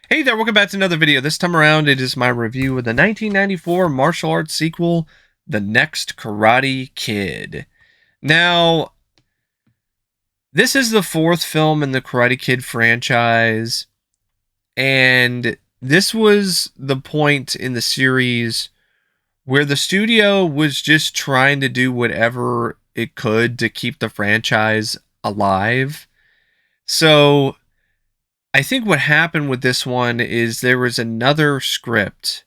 Hey there, welcome back to another video. This time around, it is my review of the 1994 martial arts sequel, The Next Karate Kid. Now, this is the fourth film in the Karate Kid franchise, and this was the point in the series where the studio was just trying to do whatever it could to keep the franchise alive. So, I think what happened with this one is there was another script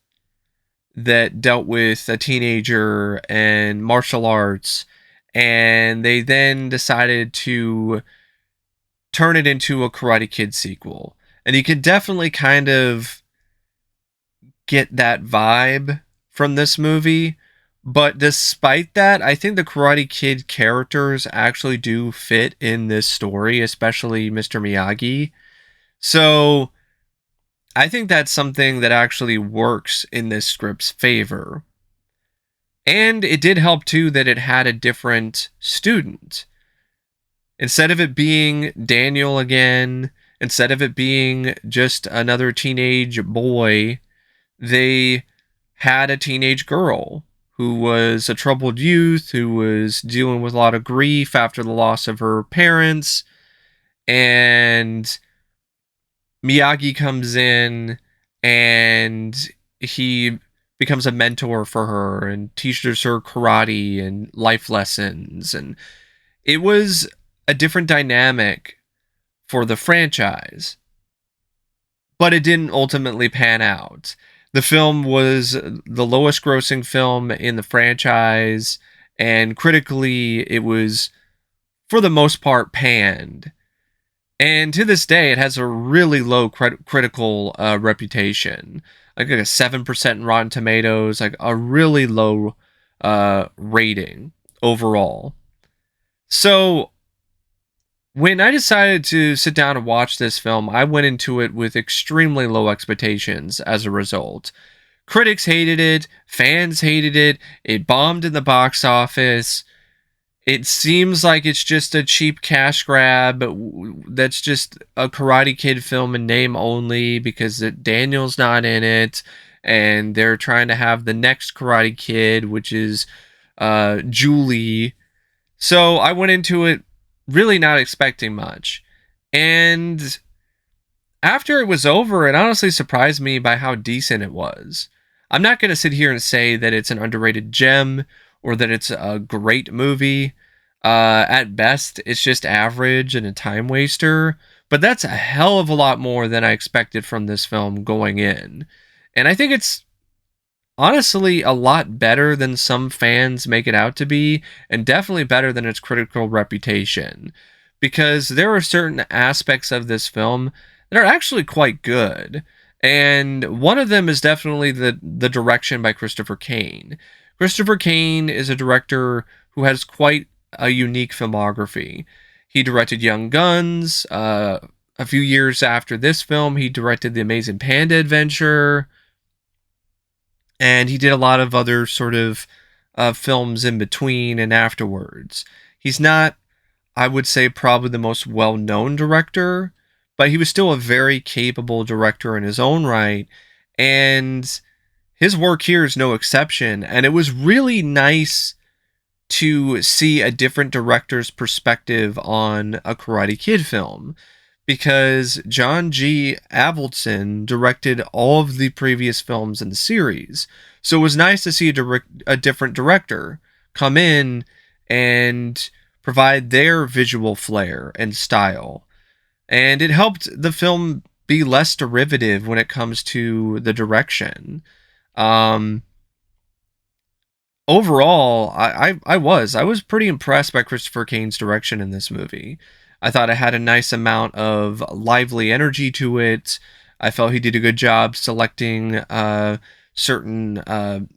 that dealt with a teenager and martial arts, and they then decided to turn it into a Karate Kid sequel. And you could definitely kind of get that vibe from this movie. But despite that, I think the Karate Kid characters actually do fit in this story, especially Mr. Miyagi. So I think that's something that actually works in this script's favor. And it did help too that it had a different student. Instead of it being Daniel again, instead of it being just another teenage boy, they had a teenage girl who was a troubled youth, who was dealing with a lot of grief after the loss of her parents. And Miyagi comes in and he becomes a mentor for her and teaches her karate and life lessons. And it was a different dynamic for the franchise, but it didn't ultimately pan out. The film was the lowest grossing film in the franchise, and critically, it was, for the most part, panned. And to this day, it has a really low critical reputation, like a 7% in Rotten Tomatoes, like a really low rating overall. So when I decided to sit down and watch this film, I went into it with extremely low expectations as a result. Critics hated it, fans hated it, it bombed in the box office. It seems like it's just a cheap cash grab that's just a Karate Kid film in name only because Daniel's not in it, and they're trying to have the next Karate Kid, which is Julie. So I went into it really not expecting much. And after it was over, it honestly surprised me by how decent it was. I'm not going to sit here and say that it's an underrated gem or that it's a great movie. At best, it's just average and a time waster, but that's a hell of a lot more than I expected from this film going in. And I think it's honestly a lot better than some fans make it out to be, and definitely better than its critical reputation. Because there are certain aspects of this film that are actually quite good. And one of them is definitely the direction by Christopher Cain. Christopher Cain is a director who has quite a unique filmography. He directed Young Guns. A few years after this film, he directed The Amazing Panda Adventure, and he did a lot of other sort of films in between and afterwards. He's not, I would say, probably the most well-known director, but he was still a very capable director in his own right, and his work here is no exception. And it was really nice to see a different director's perspective on a Karate Kid film, because John G. Avildsen directed all of the previous films in the series. So it was nice to see a different director come in and provide their visual flair and style. And it helped the film be less derivative when it comes to the direction. Um, Overall, I was pretty impressed by Christopher Cain's direction in this movie. I thought it had a nice amount of lively energy to it. I felt he did a good job selecting certain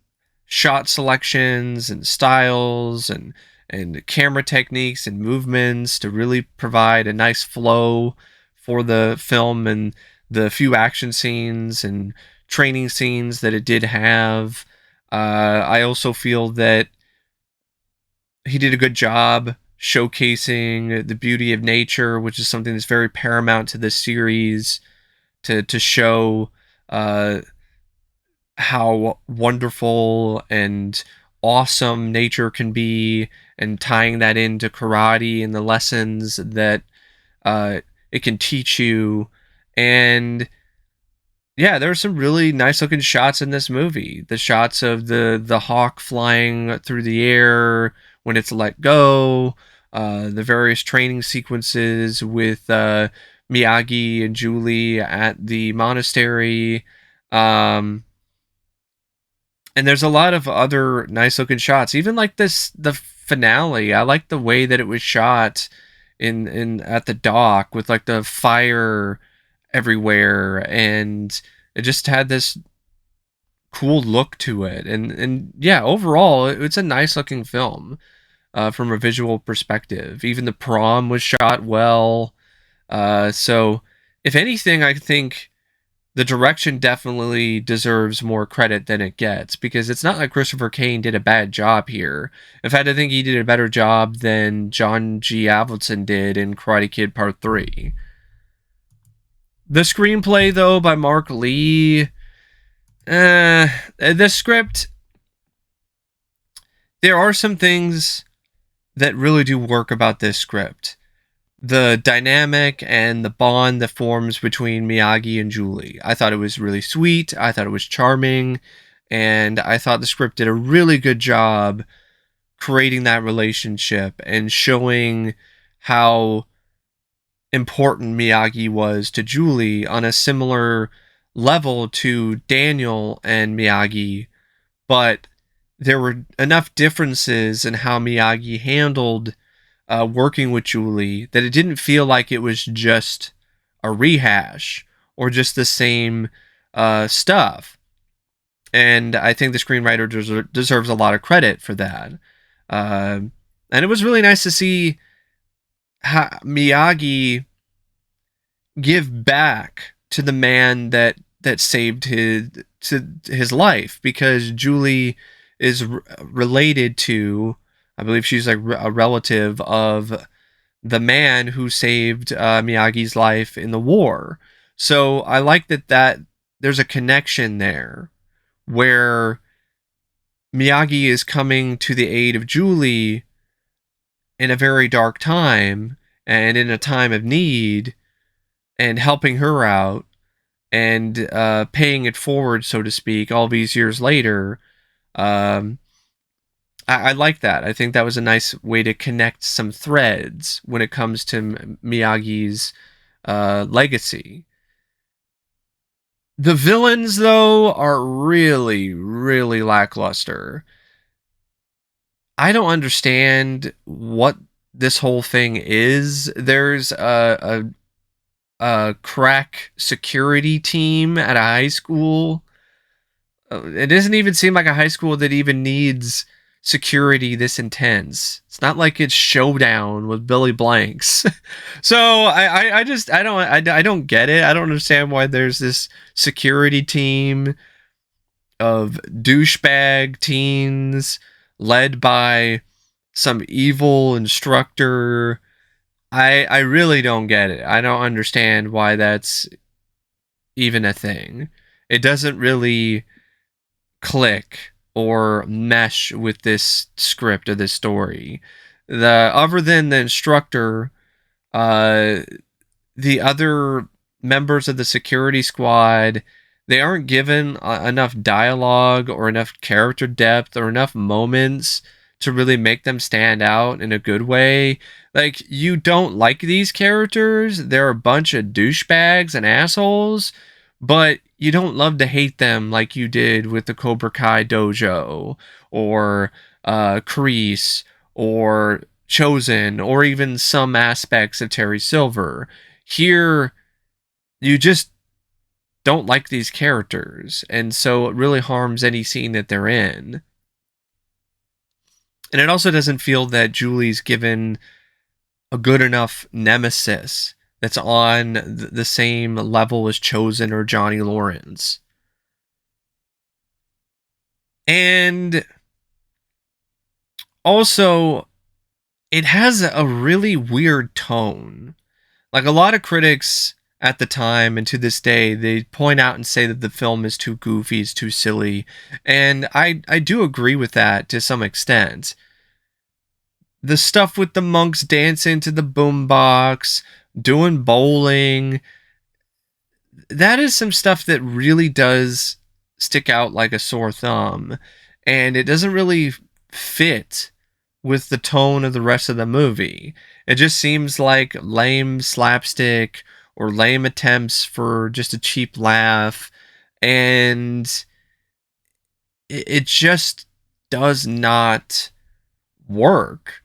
shot selections and styles and camera techniques and movements to really provide a nice flow for the film and the few action scenes and training scenes that it did have. I also feel that he did a good job showcasing the beauty of nature, which is something that's very paramount to this series. to show uh, how wonderful and awesome nature can be, and tying that into karate and the lessons that uh, it can teach you. And yeah, there are some really nice looking shots in this movie. The shots of the hawk flying through the air when it's let go, the various training sequences with Miyagi and Julie at the monastery. Um, and there's a lot of other nice looking shots. Even like the finale. I like the way that it was shot in at the dock with like the fire everywhere, and it just had this cool look to it. And yeah, overall it's a nice looking film from a visual perspective. Even the prom was shot well. So if anything, I think the direction definitely deserves more credit than it gets, because it's not like Christopher Cain did a bad job here. In fact, I think he did a better job than John G. Avildsen did in Karate Kid Part 3. The screenplay, though, by Mark Lee, the script, there are some things that really do work about this script. The dynamic and the bond that forms between Miyagi and Julie. I thought it was really sweet. I thought it was charming. And I thought the script did a really good job creating that relationship and showing how important Miyagi was to Julie on a similar level to Daniel and Miyagi. But there were enough differences in how Miyagi handled working with Julie that it didn't feel like it was just a rehash or just the same stuff. And I think the screenwriter deserves a lot of credit for that. And it was really nice to see Miyagi give back to the man that saved his life, because Julie is related to, I believe she's like a relative of the man who saved Miyagi's life in the war. So I like that there's a connection there where Miyagi is coming to the aid of Julie in a very dark time and in a time of need, and helping her out and paying it forward, so to speak, all these years later. Um, I like that. I think that was a nice way to connect some threads when it comes to Miyagi's legacy. The villains, though, are really, really lackluster. I don't understand what this whole thing is. There's a crack security team at a high school. It doesn't even seem like a high school that even needs security this intense. It's not like it's Showdown with Billy Blanks. So I don't get it. I don't understand why there's this security team of douchebag teens led by some evil instructor. I really don't get it. I don't understand why that's even a thing. It doesn't really click or mesh with this script or this story. The other than the instructor, uh, the other members of the security squad, they aren't given enough dialogue or enough character depth or enough moments to really make them stand out in a good way. Like, you don't like these characters, they're a bunch of douchebags and assholes, but you don't love to hate them like you did with the Cobra Kai dojo, or Kreese, or Chosen, or even some aspects of Terry Silver. Here, you just don't like these characters, and so it really harms any scene that they're in. And it also doesn't feel that Julie's given a good enough nemesis that's on the same level as Chosen or Johnny Lawrence. And also, it has a really weird tone. Like, a lot of critics at the time, and to this day, they point out and say that the film is too goofy, it's too silly. And I do agree with that to some extent. The stuff with the monks dancing to the boombox, doing bowling, that is some stuff that really does stick out like a sore thumb. And it doesn't really fit with the tone of the rest of the movie. It just seems like lame slapstick or lame attempts for just a cheap laugh. And it just does not work.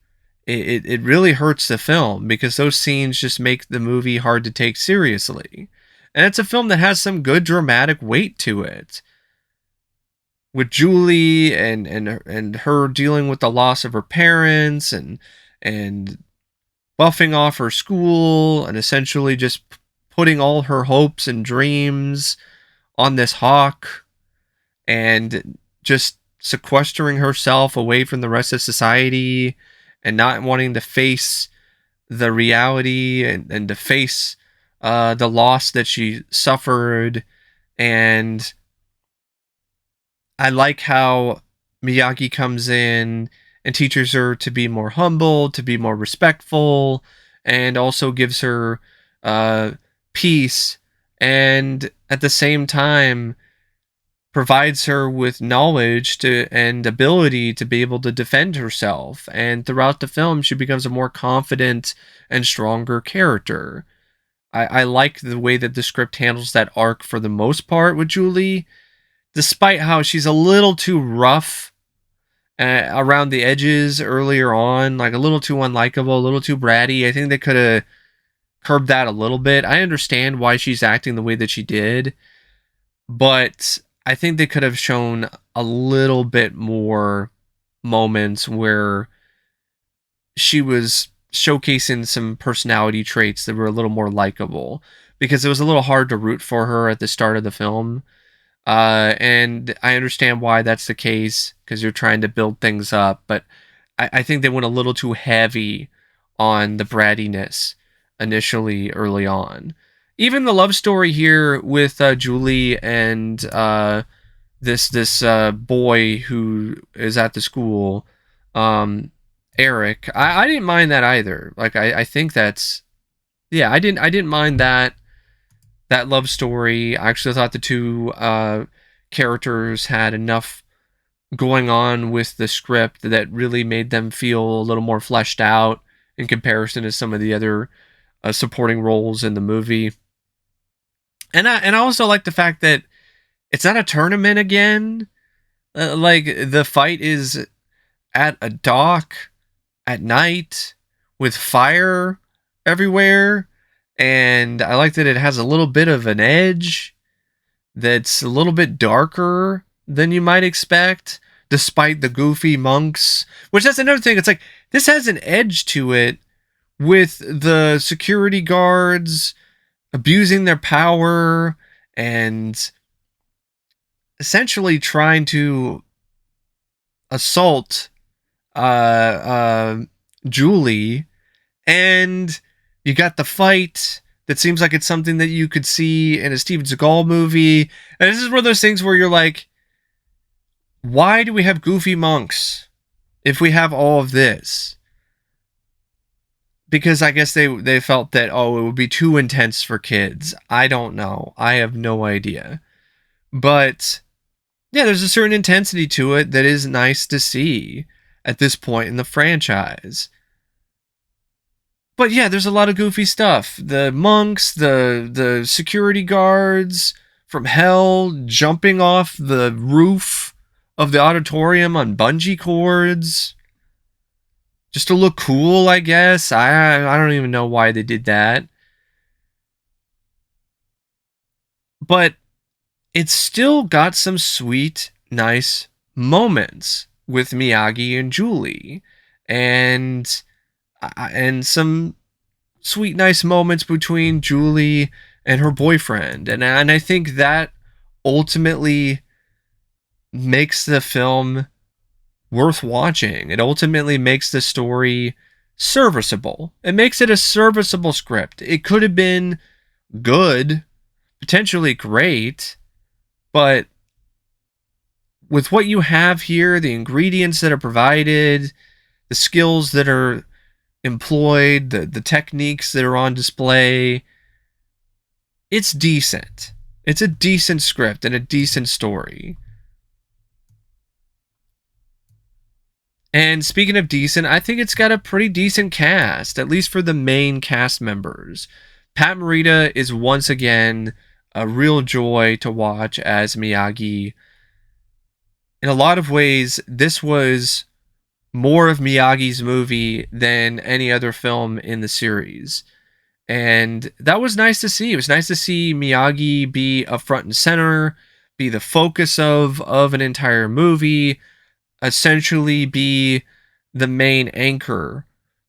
It really hurts the film because those scenes just make the movie hard to take seriously. And it's a film that has some good dramatic weight to it. With Julie and her dealing with the loss of her parents and buffing off her school and essentially just putting all her hopes and dreams on this hawk and just sequestering herself away from the rest of society and not wanting to face the reality and to face the loss that she suffered. And I like how Miyagi comes in and teaches her to be more humble, to be more respectful, and also gives her uh, peace, and at the same time provides her with knowledge to and ability to be able to defend herself. And throughout the film, she becomes a more confident and stronger character. I like the way that the script handles that arc for the most part with Julie, despite how she's a little too rough around the edges earlier on, like a little too unlikable, a little too bratty. I think they could have curbed that a little bit. I understand why she's acting the way that she did, but I think they could have shown a little bit more moments where she was showcasing some personality traits that were a little more likable, because it was a little hard to root for her at the start of the film. And I understand why that's the case, because you're trying to build things up, but I think they went a little too heavy on the brattiness initially early on. Even the love story here with Julie and this boy who is at the school, um, Eric. I didn't mind that either. Like I think that's, yeah, I didn't mind that love story. I actually thought the two characters had enough going on with the script that really made them feel a little more fleshed out in comparison to some of the other supporting roles in the movie. And I also like the fact that it's not a tournament again. Like the fight is at a dock at night with fire everywhere, and I like that it has a little bit of an edge that's a little bit darker than you might expect, despite the goofy monks. Which, that's another thing. It's like, this has an edge to it with the security guards abusing their power and essentially trying to assault uh, uh, Julie. And you got the fight that seems like it's something that you could see in a Steven Seagal movie. And this is one of those things where you're like, why do we have goofy monks if we have all of this? Because I guess they felt that, oh, it would be too intense for kids. I don't know. I have no idea. But yeah, there's a certain intensity to it that is nice to see at this point in the franchise. But yeah, there's a lot of goofy stuff. The monks, the security guards from hell jumping off the roof of the auditorium on bungee cords, just to look cool, I guess. I don't even know why they did that. But it's still got some sweet, nice moments with Miyagi and Julie, and some sweet, nice moments between Julie and her boyfriend, and I think that ultimately makes the film worth watching. It ultimately makes the story serviceable. It makes it a serviceable script. It could have been good, potentially great, but with what you have here, the ingredients that are provided, the skills that are employed, the techniques that are on display, it's decent. It's a decent script and a decent story. And speaking of decent, I think it's got a pretty decent cast, at least for the main cast members. Pat Morita is once again a real joy to watch as Miyagi. In a lot of ways, this was more of Miyagi's movie than any other film in the series. And that was nice to see. It was nice to see Miyagi be up front and center, be the focus of an entire movie, essentially be the main anchor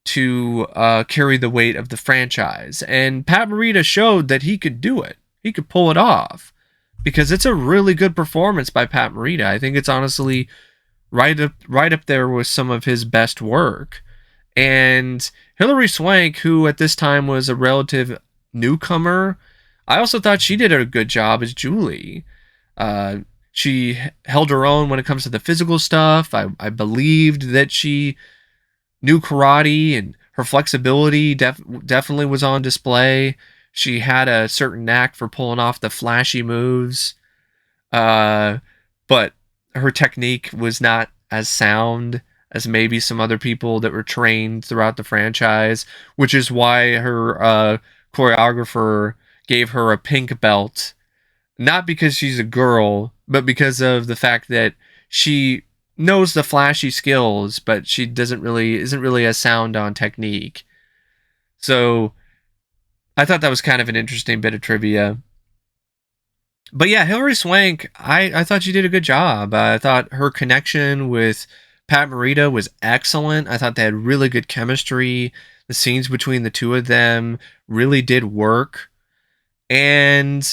to carry the weight of the franchise. And Pat Morita showed that he could do it. He could pull it off because it's a really good performance by Pat Morita. I think it's honestly right up there with some of his best work. And Hilary Swank, who at this time was a relative newcomer, I also thought she did a good job as Julie. She held her own when it comes to the physical stuff. I believed that she knew karate, and her flexibility definitely was on display. She had a certain knack for pulling off the flashy moves, but her technique was not as sound as maybe some other people that were trained throughout the franchise, which is why her choreographer gave her a pink belt, not because she's a girl, but because of the fact that she knows the flashy skills, but she isn't really as sound on technique. So I thought that was kind of an interesting bit of trivia. But yeah, Hilary Swank, I thought she did a good job. I thought her connection with Pat Morita was excellent. I thought they had really good chemistry. The scenes between the two of them really did work. And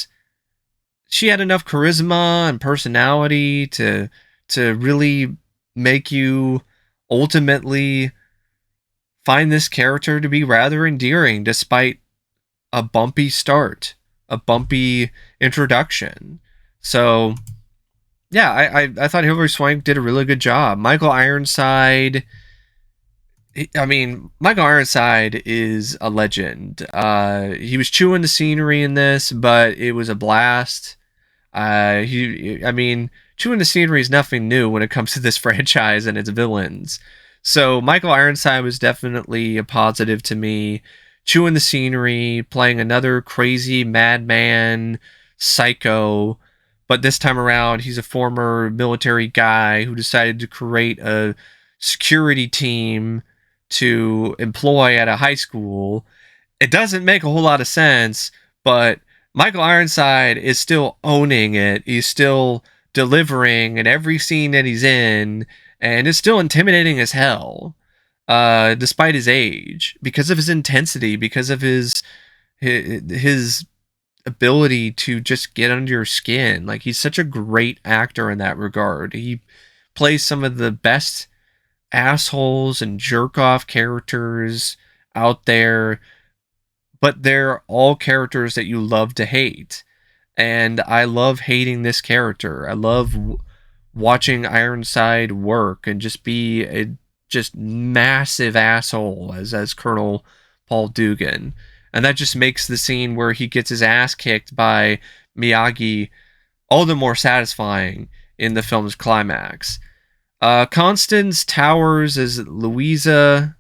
she had enough charisma and personality to really make you ultimately find this character to be rather endearing despite a bumpy start, a bumpy introduction. So yeah, I thought Hilary Swank did a really good job. Michael Ironside, I mean, Michael Ironside is a legend. He was chewing the scenery in this, but it was a blast. I mean, chewing the scenery is nothing new when it comes to this franchise and its villains. So Michael Ironside was definitely a positive to me. Chewing the scenery, playing another crazy madman, psycho, but this time around he's a former military guy who decided to create a security team to employ at a high school. It doesn't make a whole lot of sense, but Michael Ironside is still owning it. He's still delivering in every scene that he's in, and it's still intimidating as hell, despite his age, because of his intensity, because of his ability to just get under your skin. Like, he's such a great actor in that regard. He plays some of the best assholes and jerk off characters out there, but they're all characters that you love to hate. And I love hating this character. I love watching Ironside work and just be a just massive asshole as Colonel Paul Dugan. And that just makes the scene where he gets his ass kicked by Miyagi all the more satisfying in the film's climax. Constance Towers as Louisa.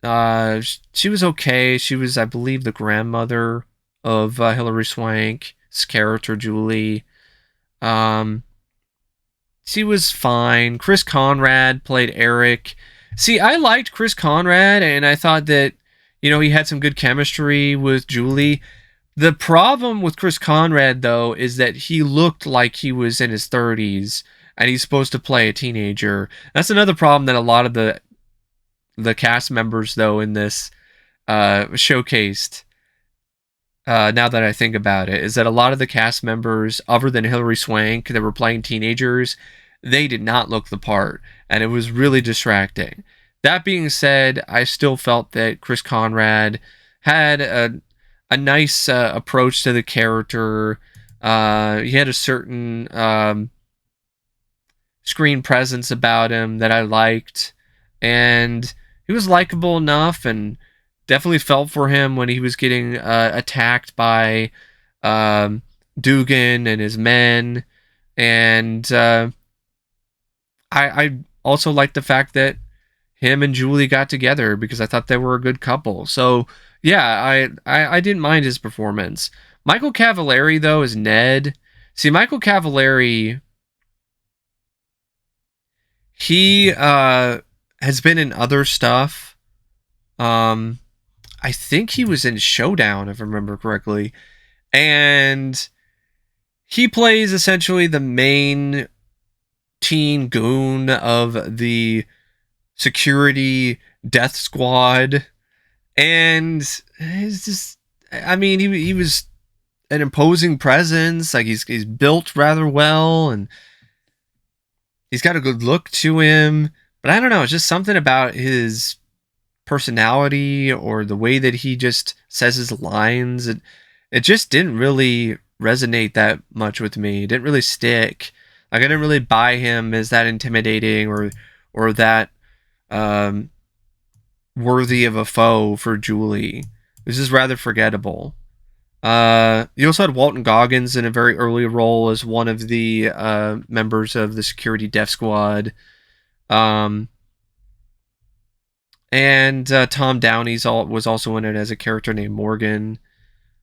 She was okay. She was, I believe, the grandmother of Hilary Swank's character, Julie. She was fine. Chris Conrad played Eric. See, I liked Chris Conrad, and I thought that, he had some good chemistry with Julie. The problem with Chris Conrad, though, is that he looked like he was in his 30s, and he's supposed to play a teenager. That's another problem that a lot of the cast members, though, in this showcased, now that I think about it, is that a lot of the cast members, other than Hilary Swank, that were playing teenagers, they did not look the part, and it was really distracting. That being said, I still felt that Chris Conrad had a nice approach to the character. He had a certain screen presence about him that I liked, and he was likable enough, and definitely felt for him when he was getting attacked by um, Dugan and his men, and I also liked the fact that him and Julie got together because I thought they were a good couple. So yeah, I didn't mind his performance. Michael Cavallari though is Ned. See, Michael Cavallari, he has been in other stuff. Um, I think he was in Showdown, if I remember correctly, and he plays essentially the main teen goon of the security death squad, and it's just, I mean, he was an imposing presence. Like he's built rather well, and he's got a good look to him. But I don't know, it's just something about his personality or the way that he just says his lines. It just didn't really resonate that much with me. It didn't really stick. Like I didn't really buy him as that intimidating or that um, worthy of a foe for Julie. This is rather forgettable. You also had Walton Goggins in a very early role as one of the members of the security death squad. Um, and Tom Downey's was also in it as a character named Morgan.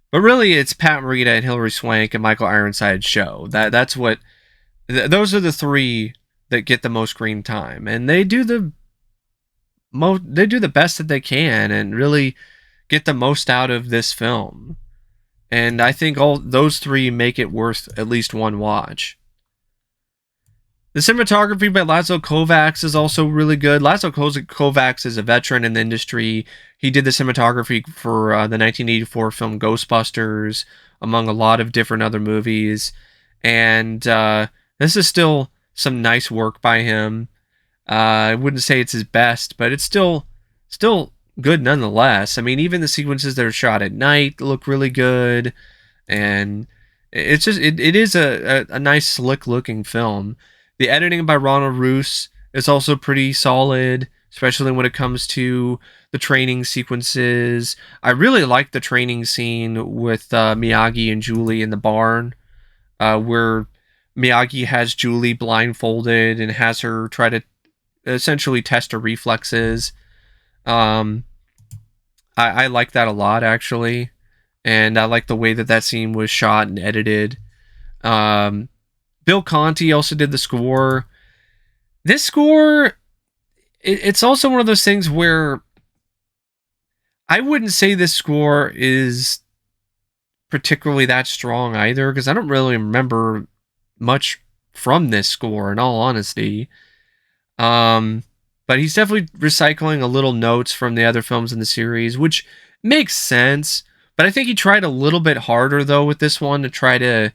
But really, it's Pat Morita and Hilary Swank and Michael Ironside's show. That's what. Those are the three that get the most screen time, and they do the best that they can, and really get the most out of this film. And I think all those three make it worth at least one watch. The cinematography by Laszlo Kovacs is also really good. Laszlo Kovacs is a veteran in the industry. He did the cinematography for the 1984 film Ghostbusters, among a lot of different other movies. And this is still some nice work by him. I wouldn't say it's his best, but it's still good nonetheless. I mean, even the sequences that are shot at night look really good, and it's just it is a nice slick looking film. The editing by Ronald Roos is also pretty solid, especially when it comes to the training sequences. I really like the training scene with Miyagi and Julie in the barn, where Miyagi has Julie blindfolded and has her try to essentially test her reflexes. I like that a lot, actually. And I like the way that scene was shot and edited. Bill Conti also did the score. This score, it's also one of those things where I wouldn't say this score is particularly that strong either, because I don't really remember much from this score, in all honesty. But he's definitely recycling a little notes from the other films in the series, which makes sense. But I think he tried a little bit harder, though, with this one to try to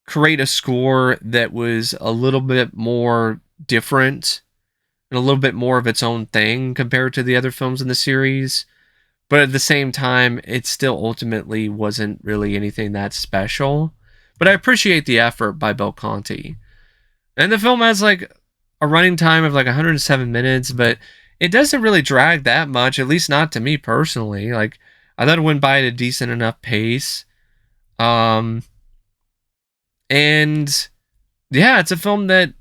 create a score that was a little bit more different and a little bit more of its own thing compared to the other films in the series. But at the same time, it still ultimately wasn't really anything that special. But I appreciate the effort by Bill Conti. And the film has like a running time of like 107 minutes, but it doesn't really drag that much, at least not to me personally. Like, I thought it went by at a decent enough pace. And yeah, it's a film that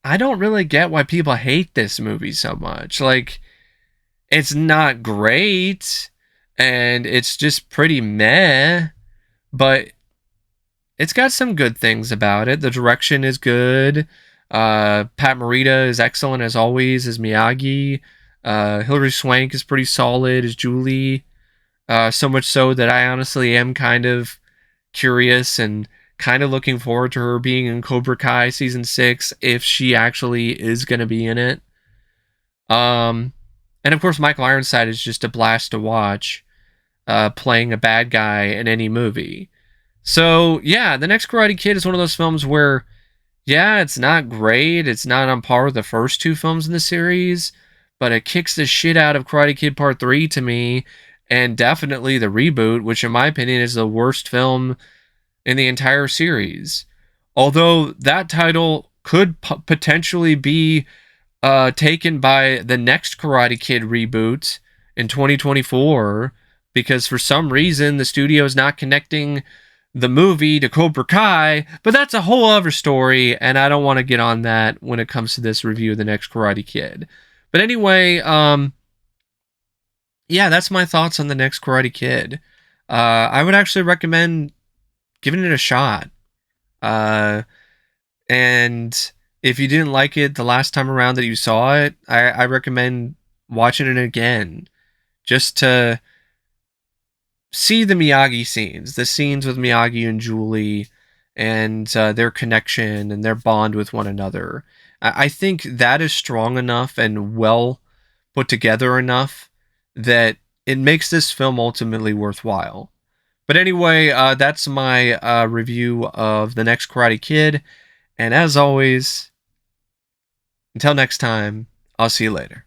I don't really get why people hate this movie so much. Like, it's not great, and it's just pretty meh, but it's got some good things about it. The direction is good. Pat Morita is excellent as always as Miyagi. Hilary Swank is pretty solid as Julie. So much so that I honestly am kind of curious and kind of looking forward to her being in Cobra Kai season 6 if she actually is going to be in it. And of course, Michael Ironside is just a blast to watch, playing a bad guy in any movie. So yeah, The Next Karate Kid is one of those films where, yeah, it's not great. It's not on par with the first two films in the series, but it kicks the shit out of Karate Kid Part 3 to me. and definitely the reboot, which in my opinion is the worst film in the entire series. Although that title could potentially be taken by the next Karate Kid reboot in 2024, because for some reason the studio is not connecting the movie to Cobra Kai, but that's a whole other story, and I don't want to get on that when it comes to this review of the next Karate Kid. But anyway, yeah, that's my thoughts on the next Karate Kid. I would actually recommend giving it a shot. Uh, and if you didn't like it the last time around that you saw it, I recommend watching it again just to see the Miyagi scenes, the scenes with Miyagi and Julie, and their connection and their bond with one another. I think that is strong enough and well put together enough that it makes this film ultimately worthwhile. But anyway, that's my review of The Next Karate Kid. And as always, until next time, I'll see you later.